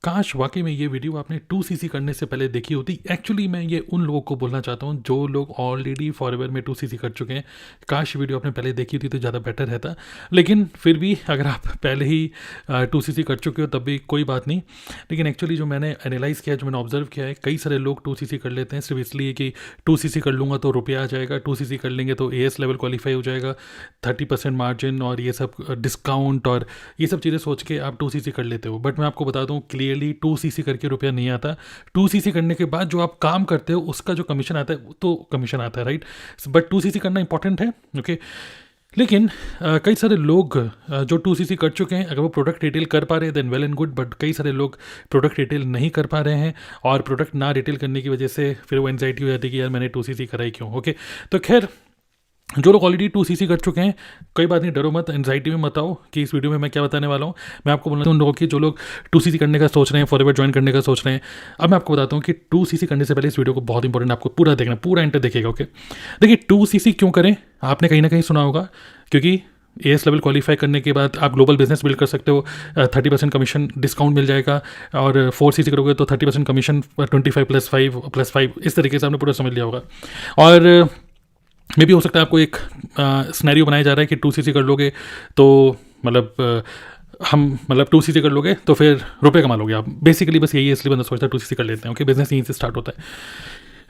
काश वाकई में ये वीडियो आपने 2cc करने से पहले देखी होती। एक्चुअली मैं ये उन लोगों को बोलना चाहता हूँ जो लोग ऑलरेडी फॉरएवर में 2cc कर चुके हैं। काश वीडियो आपने पहले देखी होती तो ज़्यादा बेटर रहता, लेकिन फिर भी अगर आप पहले ही 2cc कर चुके हो तब भी कोई बात नहीं। लेकिन एक्चुअली जो मैंने एनालाइज़ किया है, जो मैंने ऑब्जर्व किया है, कई सारे लोग 2cc कर लेते हैं सिर्फ इसलिए कि 2cc कर लूँगा तो रुपया आ जाएगा, 2cc कर लेंगे तो AS लेवल क्वालिफाई हो जाएगा, 30% मार्जिन और ये सब डिस्काउंट और ये सब चीज़ें सोच के आप 2cc कर लेते हो। बट मैं आपको बता दूं क्लियरली 2cc करके रुपया नहीं आता। 2cc करने के बाद जो आप काम करते हो उसका जो कमीशन आता है वो तो कमीशन आता है, राइट। बट 2cc करना इंपॉर्टेंट है, ओके। लेकिन कई सारे लोग जो 2cc कर चुके हैं, अगर वो प्रोडक्ट रिटेल कर पा रहे हैं then well and good, but कई सारे लोग प्रोडक्ट रिटेल नहीं कर पा रहे हैं और प्रोडक्ट ना रिटेल करने की वजह से फिर वो एंजाइटी हो जाती है कि यार मैंने 2cc करा ही क्यों, ओके। तो खैर, जो लोग ऑलरेडी 2cc कर चुके हैं, कोई बात नहीं, डरो मत, एंजाइटी में मत आओ कि इस वीडियो में मैं क्या बताने वाला हूँ। मैं आपको बोलना उन लोगों की जो लोग 2cc करने का सोच रहे हैं, फॉरएवर ज्वाइन करने का सोच रहे हैं। अब मैं आपको बताता हूँ कि 2cc करने से पहले इस वीडियो को बहुत इंपॉर्टेंट आपको पूरा देखना, पूरा एंटर देखिएगा, ओके। देखिए 2cc क्यों करें, आपने कहीं ना कहीं सुना होगा, क्योंकि AS लेवल क्वालिफाई करने के बाद आप ग्लोबल बिजनेस बिल्ड कर सकते हो, 30% कमीशन डिस्काउंट मिल जाएगा, और 4cc करोगे तो 30% कमीशन, 25 + 5 इस तरीके से आपने पूरा समझ लिया होगा। और मे भी हो सकता है आपको एक सिनेरियो बनाया जा रहा है कि 2cc कर लोगे तो मतलब 2cc कर लोगे तो फिर रुपए कमा लोगे आप, बेसिकली बस यही है, इसलिए बंदा सोचता है 2cc कर लेते हैं, ओके। बिजनेस यहीं से स्टार्ट होता है।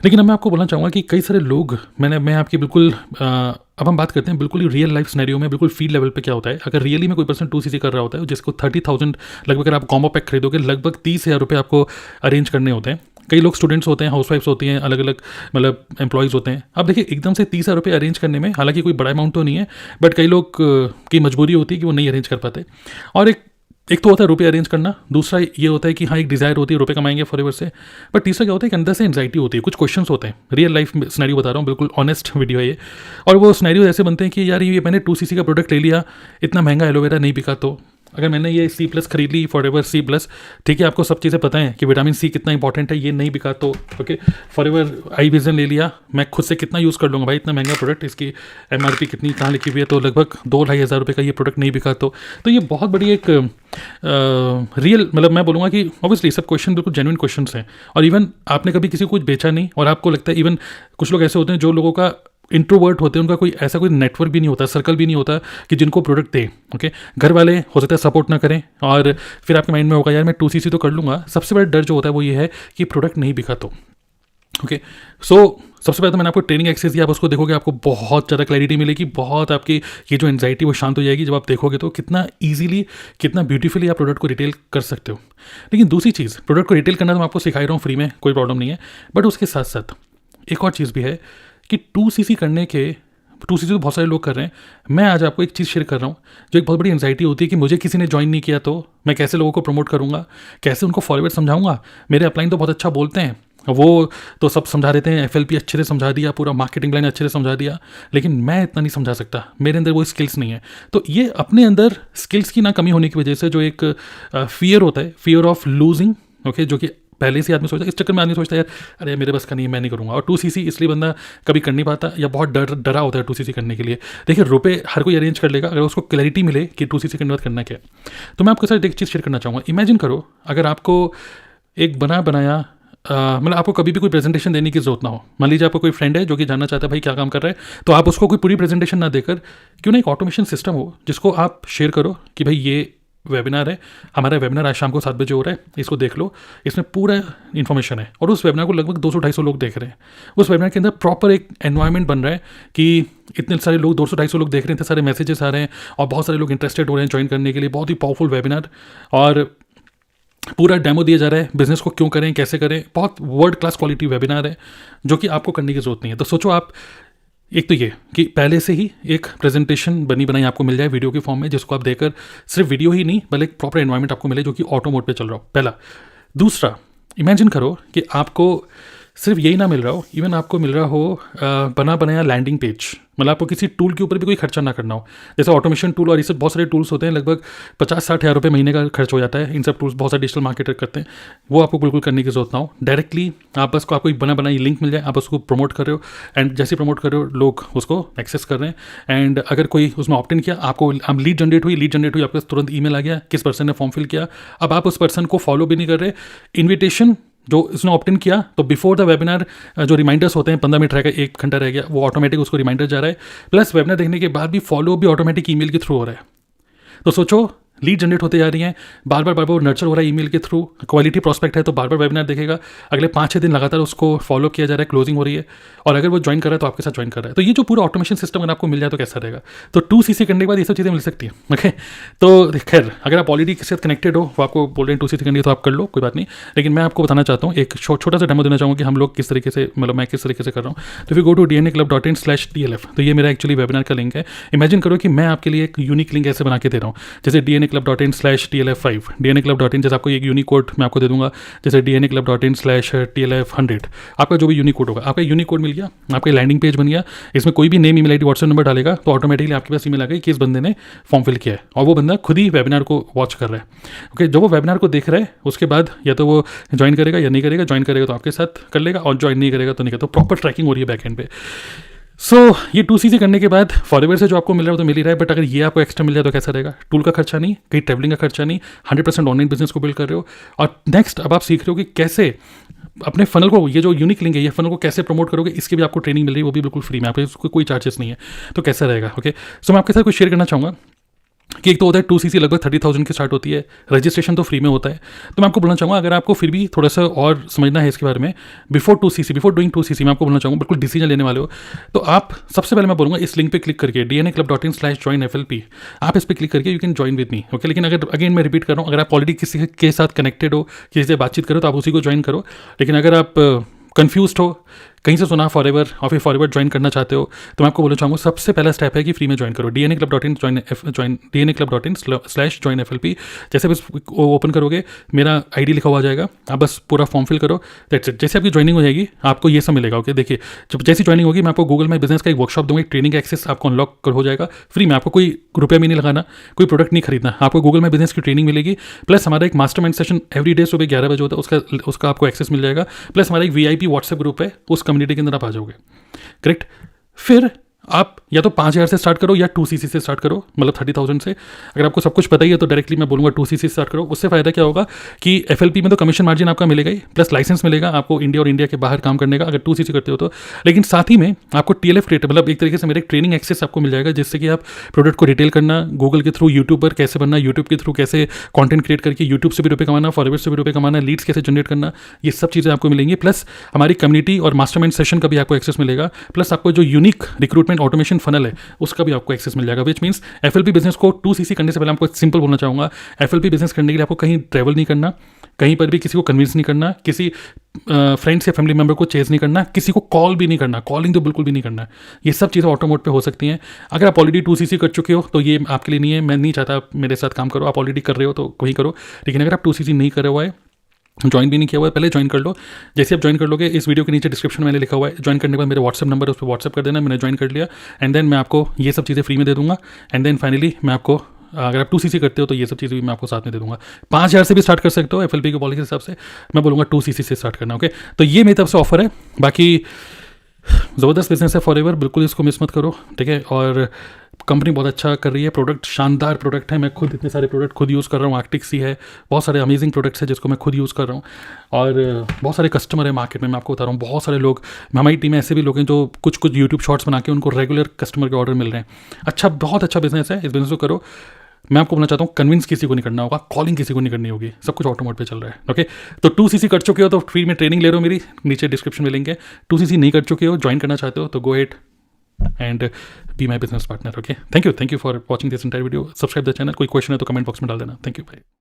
लेकिन अब मैं आपको बोलना चाहूँगा कि कई सारे लोग, मैं आपकी बिल्कुल अब हम बात करते हैं बिल्कुल ही रियल लाइफ सिनेरियो में, बिल्कुल फील्ड लेवल पे क्या होता है। अगर रियली में कोई पर्सन 2cc कर रहा होता है जिसको 30,000 लगभग, अगर आप कॉम्बो पैक खरीदोगे लगभग 30,000 रुपये आपको अरेंज करने होते हैं। कई लोग स्टूडेंट्स होते हैं, हाउसवाइफ्स होती हैं, अलग अलग मतलब एम्प्लॉयज़ होते हैं। अब देखिए एकदम से 30,000 रुपये अरेंज करने में, हालांकि कोई बड़ा अमाउंट तो नहीं है, बट कई लोग की मजबूरी होती है कि वो नहीं अरेंज कर पाते। और एक तो होता है रुपये अरेंज करना, दूसरा ये होता है कि हाँ एक डिज़ायर होती है रुपये कमाएंगे फॉरएवर से, बट तीसरा क्या होता है कि अंदर से एंजाइटी होती है, कुछ क्वेश्चंस होते हैं। रियल लाइफ सिनेरियो बता रहा हूँ, बिल्कुल ऑनेस्ट वीडियो है ये। और वो सिनेरियो ऐसे बनते हैं कि यार ये मैंने 2cc का प्रोडक्ट ले लिया, इतना महंगा एलोवेरा नहीं बिका, तो अगर मैंने ये C+ खरीद ली, फॉरएवर C+, ठीक है, आपको सब चीज़ें पता है कि विटामिन C कितना इंपॉर्टेंट है, ये नहीं बिका तो ओके। फॉरएवर आई विजन ले लिया, मैं खुद से कितना यूज़ कर लूँगा भाई, इतना महंगा प्रोडक्ट, इसकी MRP कितनी कहाँ लिखी हुई है, तो लगभग 2-2.5 हज़ार रुपये का ये प्रोडक्ट नहीं बिका तो ये बहुत बड़ी एक रियल, मतलब मैं बोलूँगा कि ऑब्वियसली सब क्वेश्चन बिल्कुल जेन्युइन क्वेश्चंस हैं। और इवन आपने कभी किसी को कुछ बेचा नहीं और आपको लगता है, इवन कुछ लोग ऐसे होते हैं जो लोगों का इंट्रोवर्ट होते हैं, उनका कोई ऐसा कोई नेटवर्क भी नहीं होता, सर्कल भी नहीं होता कि जिनको प्रोडक्ट दे, ओके। घर वाले हो सकता है सपोर्ट ना करें और फिर आपके माइंड में होगा यार मैं 2cc तो कर लूँगा। सबसे बड़ा डर जो होता है वो ये है कि प्रोडक्ट नहीं बिका तो, ओके। सो सबसे पहले तो मैंने आपको ट्रेनिंग एक्सेस दिया, आप उसको देखोगे आपको बहुत ज़्यादा क्लैरिटी मिलेगी, बहुत आपकी ये जो एंजाइटी वो शांत हो जाएगी जब आप देखोगे तो कितना ईजिली, कितना ब्यूटीफुली आप प्रोडक्ट को रिटेल कर सकते हो। लेकिन दूसरी चीज़, प्रोडक्ट को रिटेल करना तो मैं आपको सिखा रहा हूँ फ्री में, कोई प्रॉब्लम नहीं है, बट उसके साथ साथ एक और चीज़ भी है कि 2cc करने के 2cc तो बहुत सारे लोग कर रहे हैं। मैं आज आपको एक चीज़ शेयर कर रहा हूँ जो एक बहुत बड़ी एंजाइटी होती है कि मुझे किसी ने ज्वाइन नहीं किया तो मैं कैसे लोगों को प्रमोट करूँगा, कैसे उनको फॉरवर्ड समझाऊंगा। मेरे अपलाइन तो बहुत अच्छा बोलते हैं, वो तो सब समझा देते हैं, FLP अच्छे से समझा दिया, पूरा मार्केटिंग लाइन अच्छे से समझा दिया, लेकिन मैं इतना नहीं समझा सकता, मेरे अंदर वो स्किल्स नहीं है। तो ये अपने अंदर स्किल्स की ना कमी होने की वजह से जो एक फियर होता है, फियर ऑफ लूजिंग, ओके, जो कि पहले से आदमी सोचता है, इस चक्कर में आदमी सोचता है यार अरे मेरे बस का नहीं, मैं नहीं करूँगा। और 2cc इसलिए बंदा कभी कर नहीं पाता या बहुत डरा होता है 2cc करने के लिए। देखिए रुपए हर कोई अरेंज कर लेगा अगर उसको क्लैरिटी मिले कि 2cc करने बाद करना क्या है। तो मैं आपके साथ एक चीज़ शेयर करना चाहूँगा। इमेजिन करो अगर आपको एक बनाया मतलब आपको कभी भी कोई प्रेजेंटेशन देने की जरूरत ना हो। मान लीजिए आपको कोई फ्रेंड है जो कि जानना चाहता है भाई क्या काम कर रहा है, तो आप उसको कोई पूरी प्रेजेंटेशन ना देकर क्यों ना एक ऑटोमेशन सिस्टम हो जिसको आप शेयर करो कि भाई ये वेबिनार है, हमारा वेबिनार आज शाम को 7 बजे हो रहा है, इसको देख लो, इसमें पूरा इन्फॉर्मेशन है। और उस वेबिनार को लगभग 200-250 लोग देख रहे हैं। उस वेबिनार के अंदर प्रॉपर एक एनवायरनमेंट बन रहा है कि इतने सारे लोग, 200-250 लोग देख रहे हैं, इतने सारे मैसेजेस आ रहे हैं और बहुत सारे लोग इंटरेस्टेड हो रहे हैं ज्वाइन करने के लिए। बहुत ही पावरफुल वेबिनार और पूरा डेमो दिया जा रहा है, बिजनेस को क्यों करें, कैसे करें, बहुत वर्ल्ड क्लास क्वालिटी वेबिनार है जो कि आपको करने की जरूरत नहीं है। तो सोचो आप, एक तो ये कि पहले से ही एक प्रेजेंटेशन बनी बनाई आपको मिल जाए वीडियो के फॉर्म में, जिसको आप देखकर सिर्फ वीडियो ही नहीं बल्कि एक प्रॉपर एनवायरनमेंट आपको मिले जो कि ऑटो मोड पे चल रहा हो, पहला। दूसरा, इमेजिन करो कि आपको सिर्फ यही ना मिल रहा हो, इवन आपको मिल रहा हो बना बनाया लैंडिंग पेज, मतलब आपको किसी टूल के ऊपर भी कोई खर्चा ना करना हो। जैसे ऑटोमेशन टूल और ये सब बहुत सारे टूल्स होते हैं, लगभग 50-60 हज़ार रुपये महीने का खर्च हो जाता है। इन सब टूल्स बहुत सारे डिजिटल मार्केटर करते हैं, वो आपको बिल्कुल करने की जरूरत ना हो। डायरेक्टली आप बस को आपको एक बना बनाई लिंक मिल जाए, आप उसको प्रमोट कर रहे हो, एंड जैसे प्रमोट कर रहे हो लोग उसको एक्सेस कर रहे हैं। एंड अगर कोई उसमें ऑप्ट इन किया, आपको आप लीड जनरेट हुई, आपके पास तुरंत ईमेल आ गया किस पर्सन ने फॉर्म फिल किया। अब आप उस पर्सन को फॉलो भी नहीं कर रहे, इन्विटेशन जो इसने ऑप्ट इन किया तो बिफोर द वेबिनार जो रिमाइंडर्स होते हैं 15 मिनट रह गया, 1 घंटा रह गया, वो ऑटोमेटिक उसको रिमाइंडर जा रहा है, प्लस वेबिनार देखने के बाद भी फॉलो भी ऑटोमेटिक ईमेल के थ्रू हो रहा है। तो सोचो, लीड जनरेट होते जा रही हैं, बार बार नर्चर हो रहा है ईमेल के थ्रू, क्वालिटी प्रोस्पेक्ट है तो बार बार वेबिनार देखेगा, अगले 5-6 दिन लगातार उसको फॉलो किया जा रहा है, क्लोजिंग हो रही है, और अगर वो ज्वाइन कर रहा है तो आपके साथ ज्वाइन कर रहा है। तो ये जो पूरा ऑटोमेशन सिस्टम अगर आपको मिल जाए तो कैसा रहेगा। तो 2CC करने के बाद ये सब चीज़ें मिल सकती हैं। ओके, तो खैर अगर आप ऑलरेडी किसी साथ कनेक्टेड हो, वो आपको बोल रहे हैं 2CC करनी है तो आप कर लो, कोई बात नहीं। लेकिन मैं आपको बताना चाहता हूँ, एक छोटा सा डेमो देना चाहूँगा कि हम लोग किस तरीके से, मतलब मैं किस तरीके से कर रहा हूँ। तो फिर गो टू dnaclub.in/TLF, तो ये मेरा एक्चुअली वेबिनार का लिंक है। इमेजिन करो कि मैं आपके लिए एक यूनिक लिंक ऐसे बना के दे रहा हूँ, जैसे dnaclub.in/TLF5, dnaclub.in, जैसे आपको एक यूनिक कोड मैं आपको दे दूंगा, जैसे dnaclub.in/TLF100, आपका जो भी यूनिक कोड होगा, आपका यूनिक कोड मिल गया, आपका लैंडिंग पेज बन गया, इसमें कोई भी name, email ID, WhatsApp number डालेगा तो ऑटोमेटिकली आपके पास ईमेल आ गई कि इस बंदे ने फॉर्म फिल किया है, और वो बंदा खुद ही वेबिनार को वॉच कर रहा है। ओके, जब वो वेबिनार को देख रहा है उसके बाद या तो वो ज्वाइन करेगा या नहीं करेगा, ज्वाइन करेगा तो आपके साथ कर लेगा, और ज्वाइन नहीं करेगा तो नहीं करेगा। तो प्रॉपर ट्रैकिंग हो रही है बैकएंड पे। सो ये 2CC करने के बाद फॉलोवर से जो आपको मिल रहा है वो तो मिल ही रहा है, बट अगर ये आपको एक्स्ट्रा मिल जाए तो कैसा रहेगा। टूल का खर्चा नहीं, कहीं ट्रैवलिंग का खर्चा नहीं, 100% ऑनलाइन बिजनेस को बिल्ड कर रहे हो। और नेक्स्ट अब आप सीख रहे हो कि कैसे अपने फनल को, ये जो यूनिक लिंक है, ये फनल को कैसे प्रमोट करोगे, इसकी भी आपको ट्रेनिंग मिल रही है, वो भी बिल्कुल फ्री में, आपको इसको कोई चार्जेस नहीं है। तो कैसा रहेगा। ओके, सो मैं आपके साथ कुछ शेयर करना चाहूँगा कि एक तो होता है 2CC लगभग 30,000 की स्टार्ट होती है, रजिस्ट्रेशन तो फ्री में होता है। तो मैं आपको बोलना चाहूँगा, अगर आपको फिर भी थोड़ा सा और समझना है इसके बारे में, बिफोर डूइंग 2CC मैं आपको बोलना चाहूँगा, बिल्कुल डिसीजन लेने वाले हो तो आप सबसे पहले मैं बोलूँगा इस लिंक पे क्लिक करके dnaclub.in/joinFLP, आप इस पर क्लिक करके you can join with me. Okay, लेकिन अगर अगेन मैं रिपीट कर रहा हूँ, अगर आप ऑलरेडी किसी के साथ कनेक्टेड हो, किसी से बातचीत करो तो आप उसी को ज्वाइन करो। लेकिन अगर आप कन्फ्यूज हो, कहीं से सुना फॉरएवर और फिर फॉरएवर ज्वाइन करना चाहते हो, तो मैं आपको बोलना चाहूँगा सबसे पहला स्टेप है कि फ्री में ज्वाइन करो। dnaclub.in/joinFLP, जैसे बस ओपन करोगे मेरा आईडी लिखा हुआ आ जाएगा, आप बस पूरा फॉर्म फिल करो, दैट्स इट। जैसे आपकी ज्वाइनिंग हो जाएगी आपको ये सब मिलेगा। ओके, देखिए जब जैसी ज्वाइनिंग होगी मैं आपको गूगल माई बिजनेस का एक वर्कशॉप दूंगा, एक ट्रेनिंग एक्सेस आपको अनलॉक हो जाएगा फ्री में। आपको कोई रुपया भी नहीं लगाना, कोई प्रोडक्ट नहीं खरीदना, आपको गूगल माई बिजनेस की ट्रेनिंग मिलेगी, प्लस हमारा एक मास्टरमाइंड सेशन एवरी डे सुबह 11 बजे होता है, उसका आपको एक्सेस मिल जाएगा, प्लस हमारा एक VIP व्हाट्सएप ग्रुप है, उस कम्युनिटी के अंदर आप आ जाओगे। करेक्ट, फिर आप या तो 5,000 से स्टार्ट करो या 2CC से स्टार्ट करो, मतलब 30,000 से। अगर आपको सब कुछ पता ही है तो डायरेक्टली मैं बोलूँगा 2CC से स्टार्ट करो। उससे फ़ायदा क्या होगा कि FLP में तो कमीशन मार्जिन आपका मिलेगा ही, प्लस लाइसेंस मिलेगा आपको इंडिया और इंडिया के बाहर काम करने का अगर 2CC करते हो तो। लेकिन साथ ही में आपको TLF क्रिएटर, मतलब एक तरीके से मेरे ट्रेनिंग एक्सेस आपको मिल जाएगा, जिससे कि आप प्रोडक्ट को रिटेल करना, गूगल के थ्रू यूट्यूब पर कैसे बनना, यूट्यूब के थ्रू कैसे कॉन्टेंट क्रिएट करके यूट्यूब से भी रुपये कमाना, फॉलोअर्स से भी रुपये कमाना, लीड्स कैसे जनरेट करना, ये सब चीज़ें आपको मिलेंगी। प्लस हमारी कम्युनिटी और मास्टरमाइंड सेशन का भी आपको एक्सेस मिलेगा, प्लस आपको जो यूनिक रिक्रूटमेंट ऑटोमेशन फनल है उसका भी आपको एक्सेस मिल जाएगा। विच मीन्स FLP बिजनेस को 2CC करने से पहले आपको सिंपल बोलना चाहूँगा, FLP बिजनेस करने के लिए आपको कहीं ट्रैवल नहीं करना, कहीं पर भी किसी को कन्विंस नहीं करना, किसी फ्रेंड्स या फैमिली मेम्बर को चेज नहीं करना, किसी को कॉल भी नहीं करना, कॉलिंग तो बिल्कुल भी नहीं करना। ये सब चीज़ें ऑटो मोड पे हो सकती हैं। अगर आप ऑलरेडी 2CC कर चुके हो तो ये आपके लिए नहीं है, मैं नहीं चाहता आप मेरे साथ काम करो, आप ऑलरेडी कर रहे हो तो वही करो। लेकिन अगर आप 2CC नहीं करे हुआ है, ज्वाइन भी नहीं किया हुआ है, पहले ज्वाइन कर लो। जैसे आप ज्वाइन कर लोगे, इस वीडियो के नीचे डिस्क्रिप्शन में मैंने लिखा हुआ है, ज्वाइन करने के बाद मेरा व्हाट्सएप नंबर है, उस पर व्हाट्सएप कर देना, मैंने ज्वाइन कर लिया, एंड देन मैं आपको ये सब चीज़ें फ्री में दे दूंगा। एंड देन फाइनली मैं आपको, अगर आप 2CC करते हो तो ये सब चीज़ें भी मैं आपको साथ में दे दूंगा। 5,000 से भी स्टार्ट कर सकते हो, FLP की पॉलिसी के हिसाब से मैं बोलूँगा 2CC से स्टार्ट करना। ओके, तो ये मेरी तरफ से ऑफर है। बाकी ज़बरदस्त बिजनेस है फॉरएवर, बिल्कुल इसको मिस मत करो, ठीक है। और कंपनी बहुत अच्छा कर रही है, प्रोडक्ट शानदार प्रोडक्ट है, मैं खुद इतने सारे प्रोडक्ट खुद यूज़ कर रहा हूँ, आर्टिक्स ही है, बहुत सारे अमेजिंग प्रोडक्ट्स हैं जिसको मैं खुद यूज़ कर रहा हूँ। और बहुत सारे कस्टमर है मार्केट में, मैं आपको बता रहा हूँ, बहुत सारे लोग, हमारी टीम में ऐसे भी लोग हैं जो कुछ यूट्यूब शॉर्ट्स बना के उनको रेगुलर कस्टमर के ऑर्डर मिल रहे हैं। अच्छा, बहुत अच्छा बिजनेस है, इस बिजनेस को करो। मैं आपको बोलना चाहता हूँ, कन्विंस किसी को नहीं करना होगा, कॉलिंग किसी को नहीं करनी होगी, सब कुछ ऑटो मोड पे चल रहा है। ओके, तो 2CC कर चुके हो तो फ्री में ट्रेनिंग ले रहे हो मेरी, नीचे डिस्क्रिप्शन में लिंक है। 2CC नहीं कर चुके हो, ज्वाइन करना चाहते हो तो go head and be my business partner. Okay, thank you for watching this entire video. Subscribe the channel, कोई क्वेश्चन है तो कमेंट बॉक्स में डाल देना। Thank you, bye.